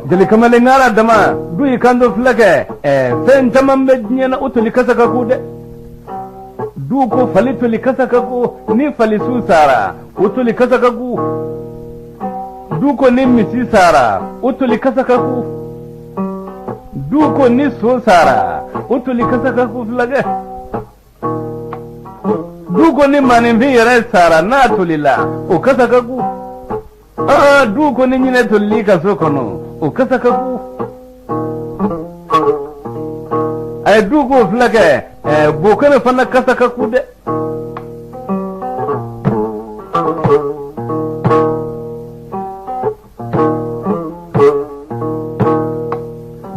jeli kamale ngala dama du ikando flake fen tamam be nyena utuli kasaka kude du ko falitu likasaka ku ni falisu sara utuli kasaka ku du ko ni misi sara utuli kasaka ku du ko ni so sara utuli kasaka ku flage du ko ni manin bi yare sara na tulila o kasaka ku du ko ni nyine tulli kaso kono o kasaka ku ay du ko flage bokana fana kasaka ku de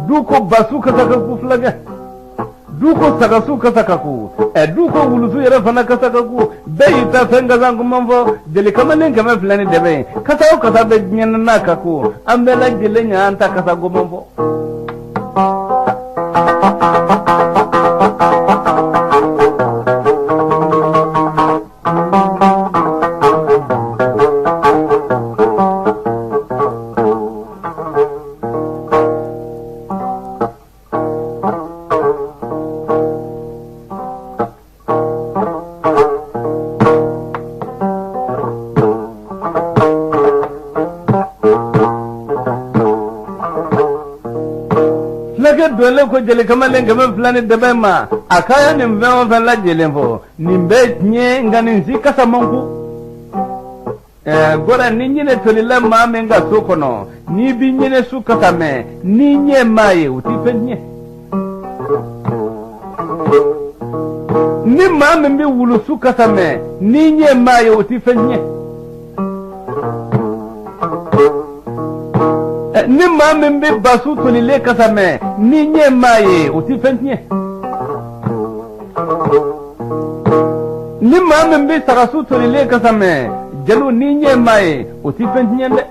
duko basu kasaka ku flage duko sagasu kasaka ku duko wulusu yere fana kasaka ku bei ta fenga zangu mambo deli kamane ngame flani debe kasao kasabe nyana nakaku ambela gilenya anta kasago mambo dole ko jeli kamale ngame flani debe ma akaya ni mveo fela jeli mfo nimbe nye ngani nsi kasa manku gora ni nyine tolile maame nga sokono ni bi nyine su kasa me ni nye maye utife nye ni maame mbi wulu su kasa me ni nye maye utife nye ni maame mbi basu tolile kasa me ni nye maye utife nye ni maame mbi sagasu tolile kasa me jalu ni nye maye utife nye de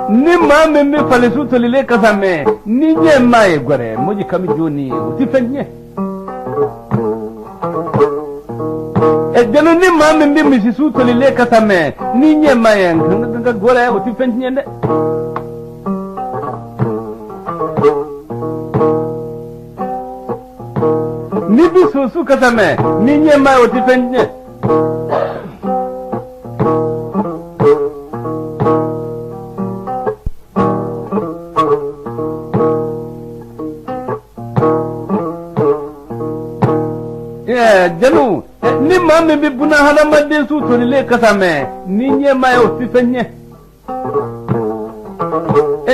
ni maame mbi falisu tolile kasa me ni nye maye gore moji kami joni utife nye jalu ni maame mbi misisu tolile kasa me ni nye maye nga gore utife nye de ni bi sosu kasa me ni nye maye utife nye jalu ni maame bi buna halama de su tolile kasa me ni nye maye utife nye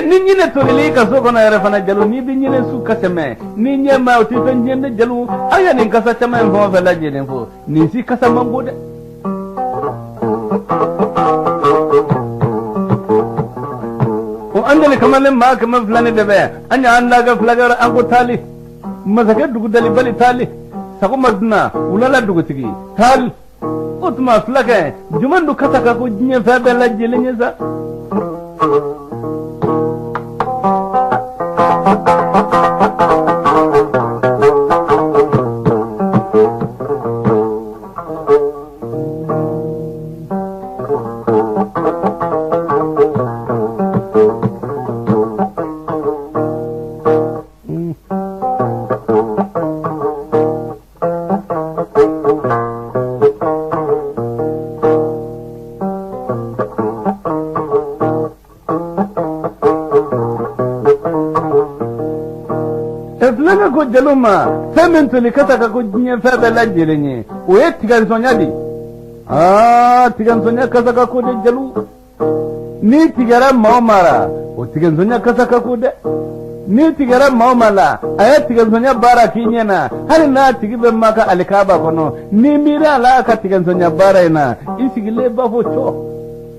ni nyine tolile kaso kono yere fana jalu ni bi nyine su kasa me ni nye maye utife nye de jalu aya ni kasa chama mfo fela jele mfo ni si kasa mambo de o andale kamale ma kama flani de be anya anda ga flagar anko tali masake dugu dali bali tali sako madna ulala dugu tigi tal utma flake jumandu kataka ko jinye fabe la jele nyeza flanga ko jaluma femen to likata ko jinye fabe la jelenye o etigan sonyadi tigan sonya kasaka ko de jalu ni tigara maumara o tigan sonya kasaka ko de ni tigara maumala aya tigan sonya bara kinyena har na tigibe maka alikaba kono ni mira la ka tigan sonya bara ina isigile bafo cho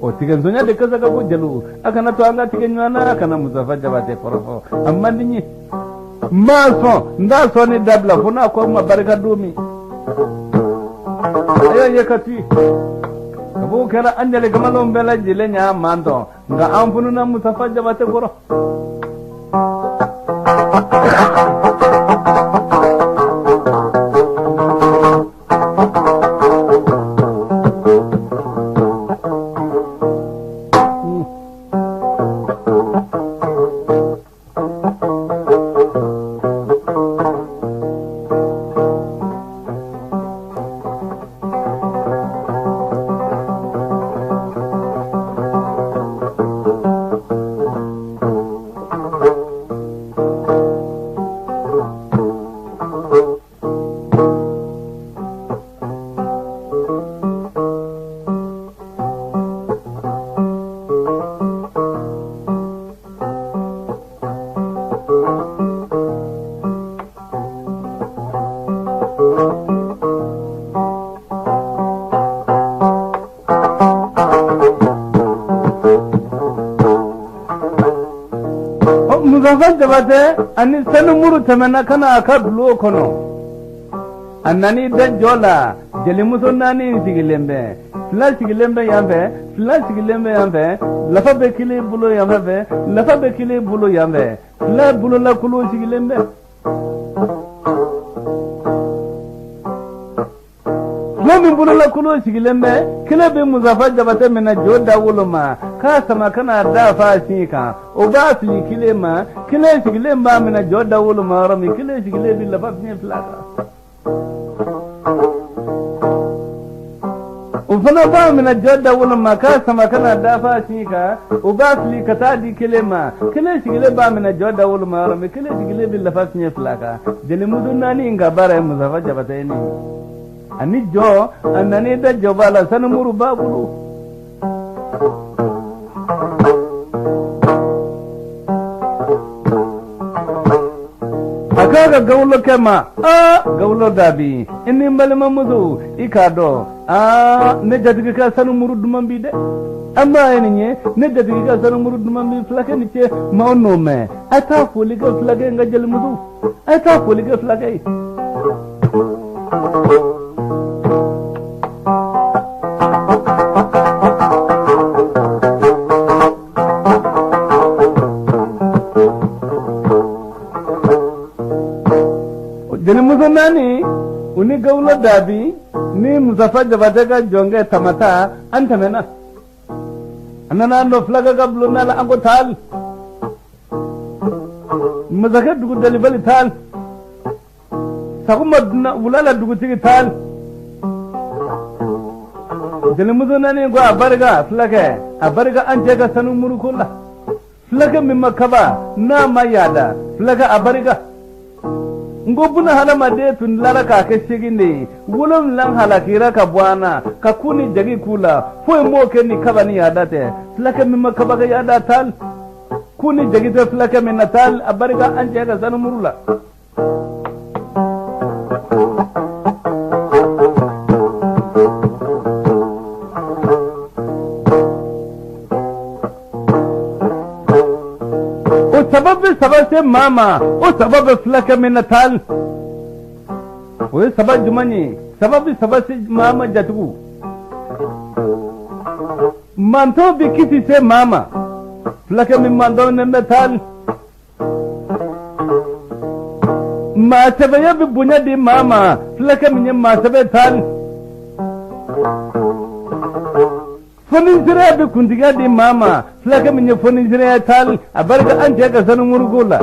o tigan sonya de kasaka ko jalu akana to anga tigan nyana akana muzafa jabate korofo amma ninyi maso nda soni dabla funa ko ma barka dumi ayo yakati kabo kala andale gamalo mbela jilenya mando nga amfunu na musafa jabate goro Muzaffar Jabate ani sanumuru temena kana akadulo kono annani dajola jelimuso nani sigilembe flash sigilembe yambe lafa be kili bulo yambe lafa be kili bulo yambe fla bulo la kulo sigilembe Momin bulo la kulo sigilembe kile be Muzaffar Jabate mena joda wuluma ka sama kana da fa sika o ba fli kile ma kile sigilemba mena joda wuluma rami kile sigilembi lafa ne flaka ufana ba mina jadda wala makasa makana dafa shika ubasli katadi kilema kile shigile ba mina jadda wala mara me kile shigile bil lafas nye flaka jeli mudunani inga bara Muzaffar Jabate ni ani jo anani da jobala sanumuru babulu akaga gawlo kema gawlo dabi inni mbalima mudu ikado ne jadigi ka sanu murud mambi de amma yenye ne jadigi ka sanu murud mambi flake ni che maono me ata foli ga flake nga jël mudu ata foli ga flake jeni muso nani uni gawlo dabi ni Muzaffar Jabate ka jonge tamata antamena anana no flaga gablo nala ango tal mazaka dugu dalibali tal sakuma wulala dugu tigi tal jeni muso nani go abarga anje ka sanu murukulla flaga mimma kaba na mayada flaga abarga ngobuna halama de tun laraka ke shiginde wulum lan halakira ka bwana ka kuni jagi kula foi mo ke ni kabani yadate flaka mimma kabaga yada tal kuni jagi te flaka min natal abarga anje ga sanu murula sabab se mama o sabab flaka min natal o sabab jumani sabab se mama jatugu manto bi kiti se mama flaka min mando min natal ma sabaya bi bunya di mama flaka min ma sabatal fonin jira bi kundiga di mama flaka min fonin jira tal abarga anje ga sanu murgula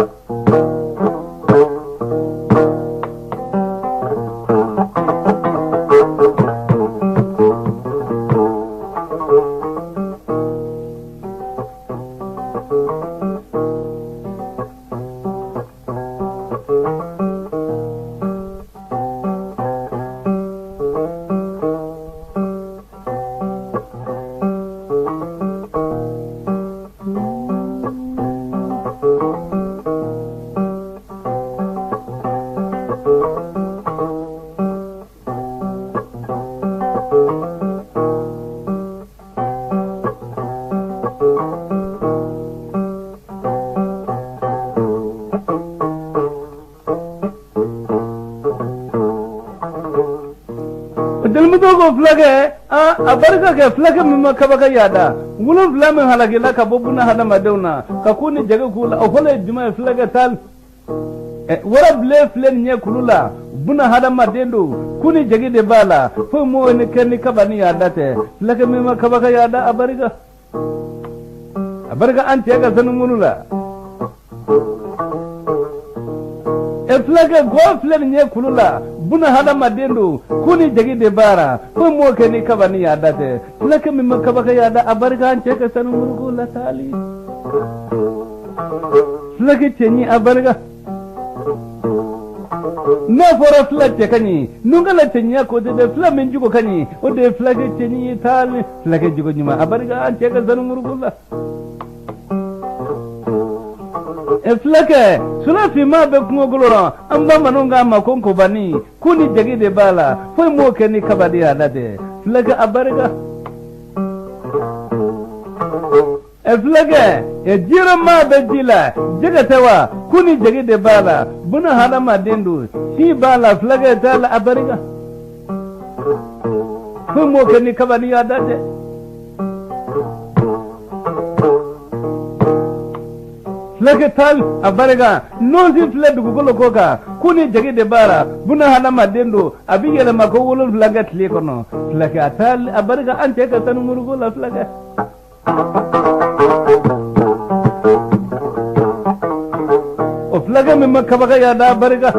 flage abarga ke flage mimma kabaga yada wulum flame halage la ka bobuna hada madawna ka kuni jaga kula o hole juma flage tal wara ble flen nye kulula buna hada madendo kuni jagi de bala fo mo ne kenni kabani yada te flage mimma kabaga yada abarga an tega sanu munula flage go flen nye kulula buna hada madendo kuni jagi de bara ko mo ke ni kabani yada te flake mimma kabaka yada abarga an tega sanu murugo la tali flage chenyi abarga na fora flage kani nungala chenyi ko de flamen jugo kani o de flage chenyi tali flage jugo nyima abarga an tega sanu murugo la flake suna fi ma be kungo golora amba manonga ma konko bani kuni jagi de bala foi mo ke ni kabadi adade flake abarga eflage e jira ma be jila jega tewa kuni jegi de bala buna halama dendu shi bala flage tala abariga fumo keni kabani adade flage tal abariga nozi flage gugolo koka kuni jegi de bara buna halama dendu abiyele mako wolol flage tli kono flage tal abariga ante ka tanu murugo la flage o flage mi makabaga ya da bariga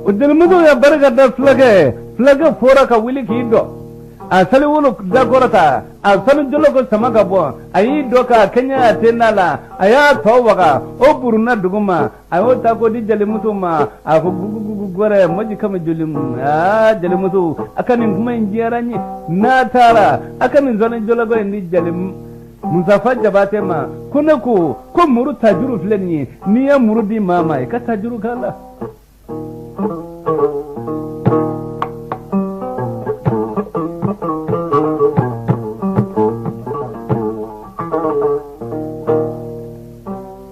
Udilmudu ya bariga da flage fora ka wili kido asali wulu da korata asali jolo ko samaka bo ayi doka kenya tenala aya tawaka o buruna duguma ayo ta ko di jalimutu ma ako gore moji kama julim jalimutu akanin kuma injiyaranyi na tara akanin zonin jolo go ni jalim musafa jabate ma kunaku ko muru tajuru fleni ni ya muru di mama ka tajuru kala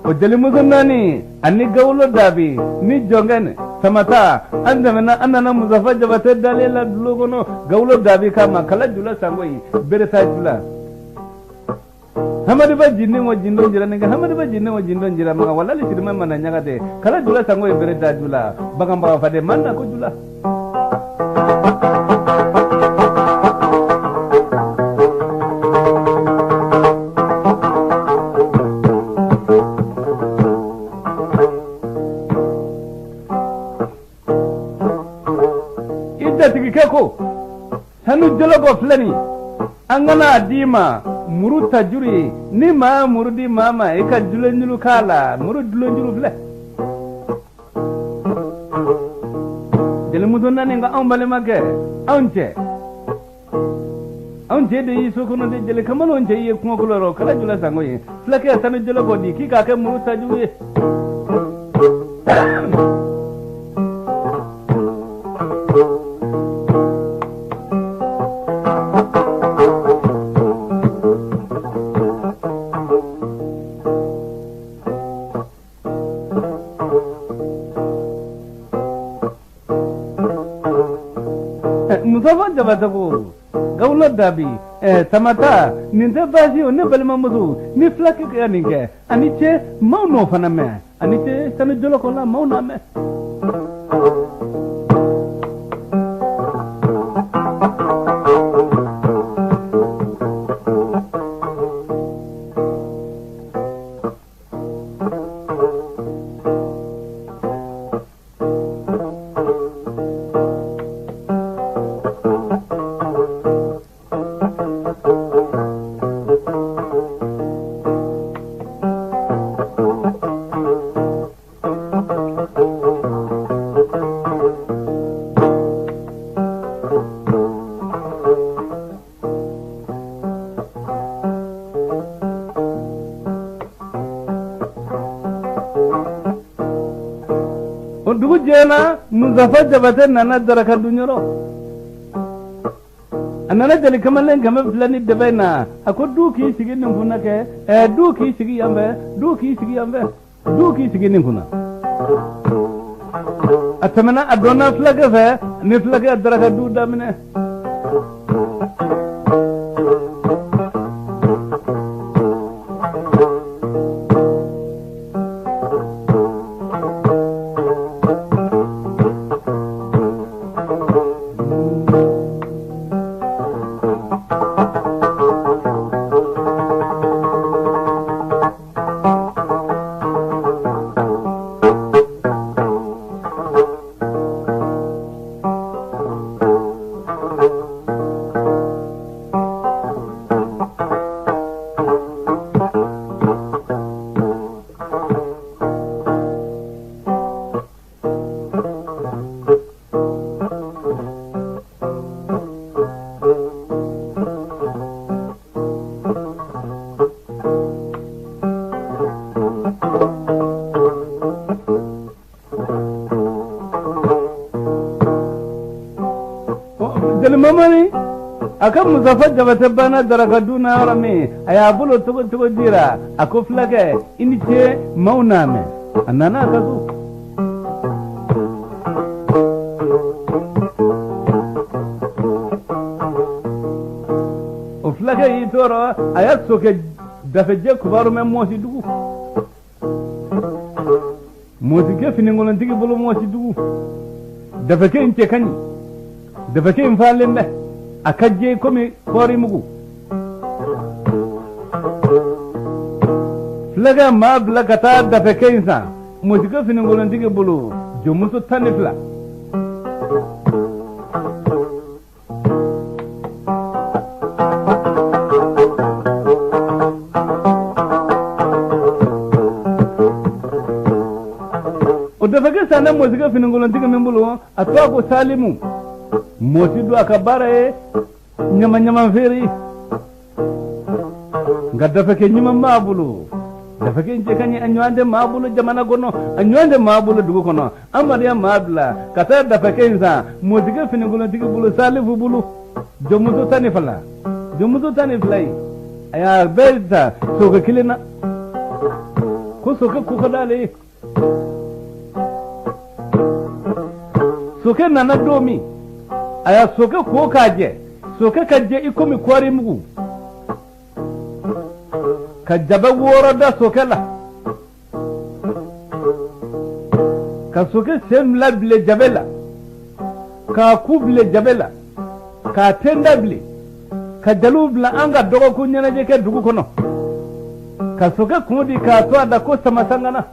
o jalimusunani ani gawlo dabi ni jongane samata andamena anana muzafa jabate dalela dulogono gawlo dabi kama kala jula sangoyi bereta jula hamadi ba jinni mo jindo jira ninga hamadi ba jinni mo jindo jira manga walali sidima mana nyagate kala jula sangoyi bereta jula bagamba fade manna ko jula ko sanu jologo flani angana dima muru tajuri ni ma muru di mama e ka julenjulu kala muru julenjulu fle jele mudonna ne nga ambale magge once de yiso kono de jele kamano once ye ko koloro kala jula sango ye flake sanu jologo di ki ka ke muru tajuri musafa jabataku gawlo dabi tamata ninte basi o ne balma mudu ni flake kaninge aniche mauno faname aniche sanu jolo kola mauna me dugu jena muzafa jabate nana daraka dunyoro anana jali kamalen kama flani debaina ako duki sigi ninkuna ke duki sigi ninkuna atamana adona flaga fe ni flaga daraka du damine mamani akan Muzaffar Jabate bana darakaduna rame aya bulo tugo dira ako flage inite mauname anana kazu o flage itoro aya soke dafeje kubaru men mosi dugu mosi ke finingolon tigi bulo mosi dugu dafeke inte kani dafeke infalembe akajje komi kori mugu flaga ma blaga ta dafeke insa mosi ke finingolon tigi bulo jomuso tanifla dafake sana mosika finingolontika membulo atwa ko salimu mosidu akabare nyama feri nga dafake nyima mabulu dafake nje kanyi anywande mabulu jamana gono anywande mabulu dugo kono amariya mabla kata dafake nza mosika finingolontika bulu salifu bulu jomuzo tani flai aya belta soka kilena ko soka kukadale soke nana domi aya soke ko kaje ikomi kwari mugu ka jabe woro da soke la ka soke sem la bile jabela ka kuble jabela ka tenda bile ka jalu bla anga dogo kunyana je ke dugu kono ka soke kudi ka to da ko sama sangana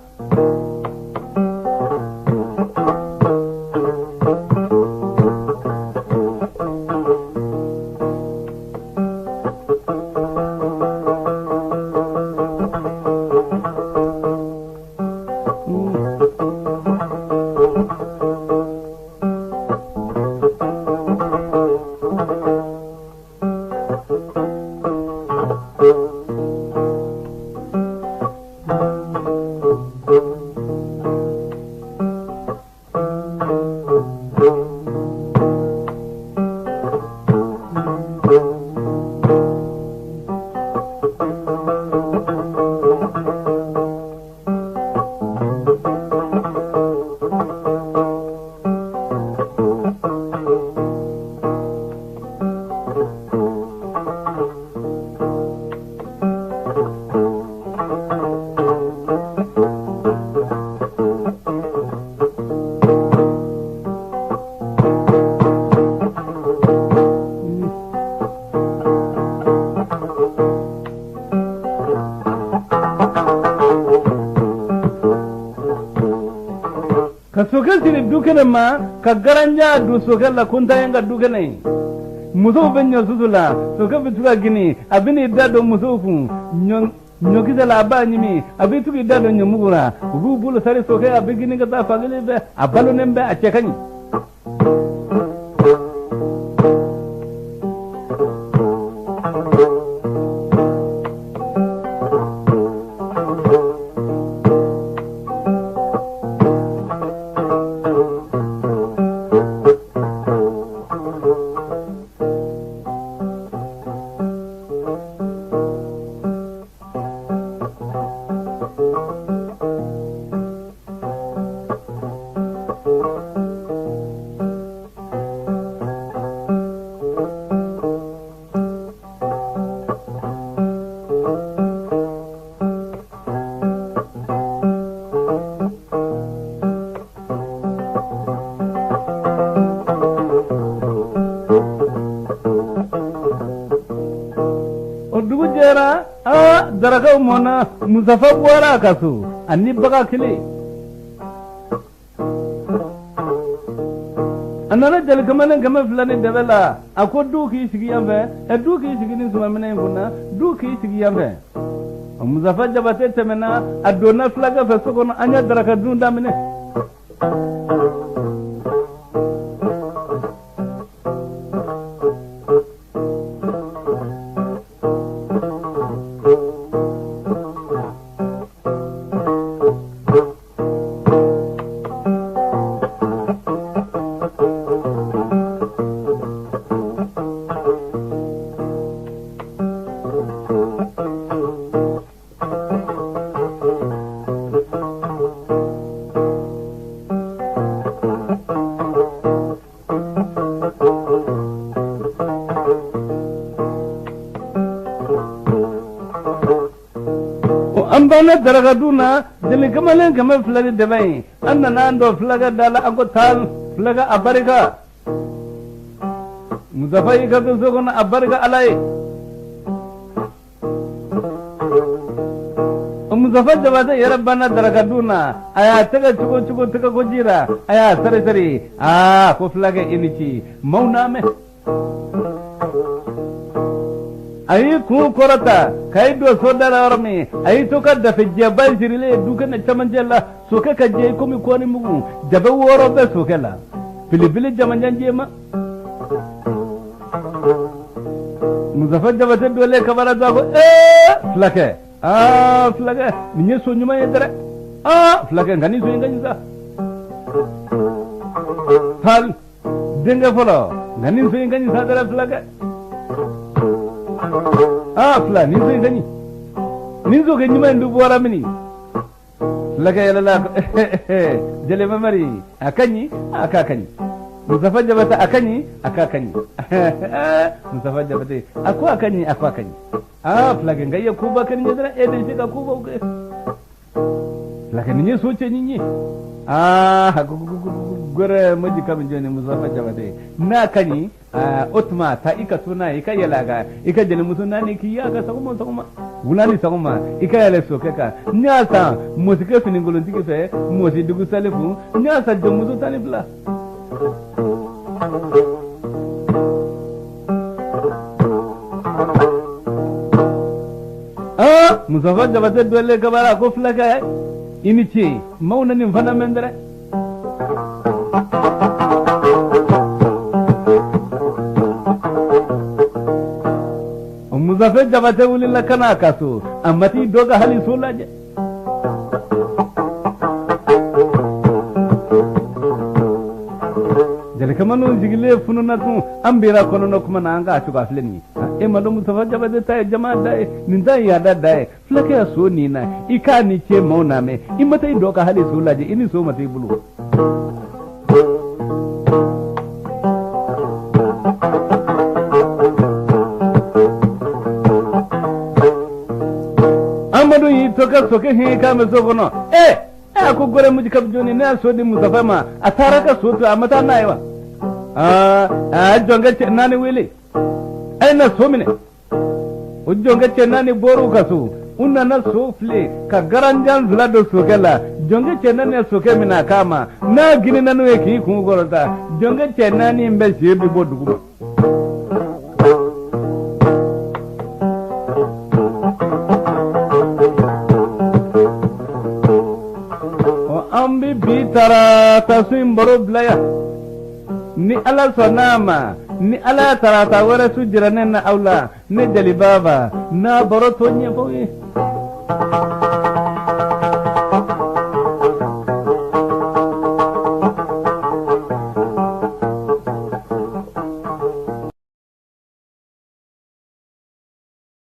ka sokel tini dukene ma ka garanja du sokel la kunta yanga dukene muso benyo susula sokel bituka gini abini dado muso kun nyokise la aba nyimi abituki dado nyomugura ubu bulu sari sokel abigini kata fagili be abalo nembe achekani daraka mona Muzaffar wara kasu anni baka kile anara jal kamane gama flani debela ako duki sigi yambe duki sigi ni suma mena nguna duki sigi yambe Muzaffar Jabate temena adona flaga fa sokono anya daraka dunda mene ambana daragaduna jeli kamalen kama flagi debai anna nando flaga dala ako tal flaga abarika Muzaffar ka to sokona abarika alai Muzaffar jabata yarabana daragaduna aya taga chuko taga gojira aya sare ko flaga inichi mauna me ayi ku korata kai do sodara ormi ayi to ka da fijaban jirile duka na chamanjela soka ka je ko mi ko ni mugu jabe woro be sokela filibili jamanjan jema Muzaffar jabata dole kabara da ko flake flake ninye so nyuma yedere flake ngani so ngani sa hal denga folo ngani so ngani sa dara flake fla ninzo ke nyuma ndu bora mini laga yala la jele mamari akanyi akakanyi Muzaffar jabata akanyi akakanyi Muzaffar jabata akanyi fla ke ngaya kuba kan nyadra eden fika kuba uke fla ke ninye soche ninye gore maji kam joni Muzaffar jabata na kanyi otma ta ika tuna ika yalaga ika jele musuna ni kiyaga saguma wulani saguma ika yale sokeka nyasa musike finingolo ndike musi dugu salefu nyasa jomuzo tanibla Muzaffar jabata dole kabara ko flaka inichi mauna ni mfana mendere Muzaffar jabata wulilla kana kaso amati doga hali solaje jale kamano jigile fununa tu ambira kono no kuma nanga atuga fleni malo Muzaffar jabata tay jama dai ninda yada dai flake so nina ikani che mauna me imata doga hali solaje ini so mate bulu Amadu yi toka soke hin ka me sokono ko gore muji kabjoni na so di Muzaffar ma ataraka so to amata naiwa jonga ce nani wele na so mine jonga ce nani boru kasu unna na so fle ka garanjan vlado sokela jonga ce nani soke mina kama na gini nanu ki ku gorota jonga ce nani mbe shebi boduguma ambi bitara tasim baro blaya ni ala sanama ni ala tarata wara sujira na aula ne jali baba na baro tonye boye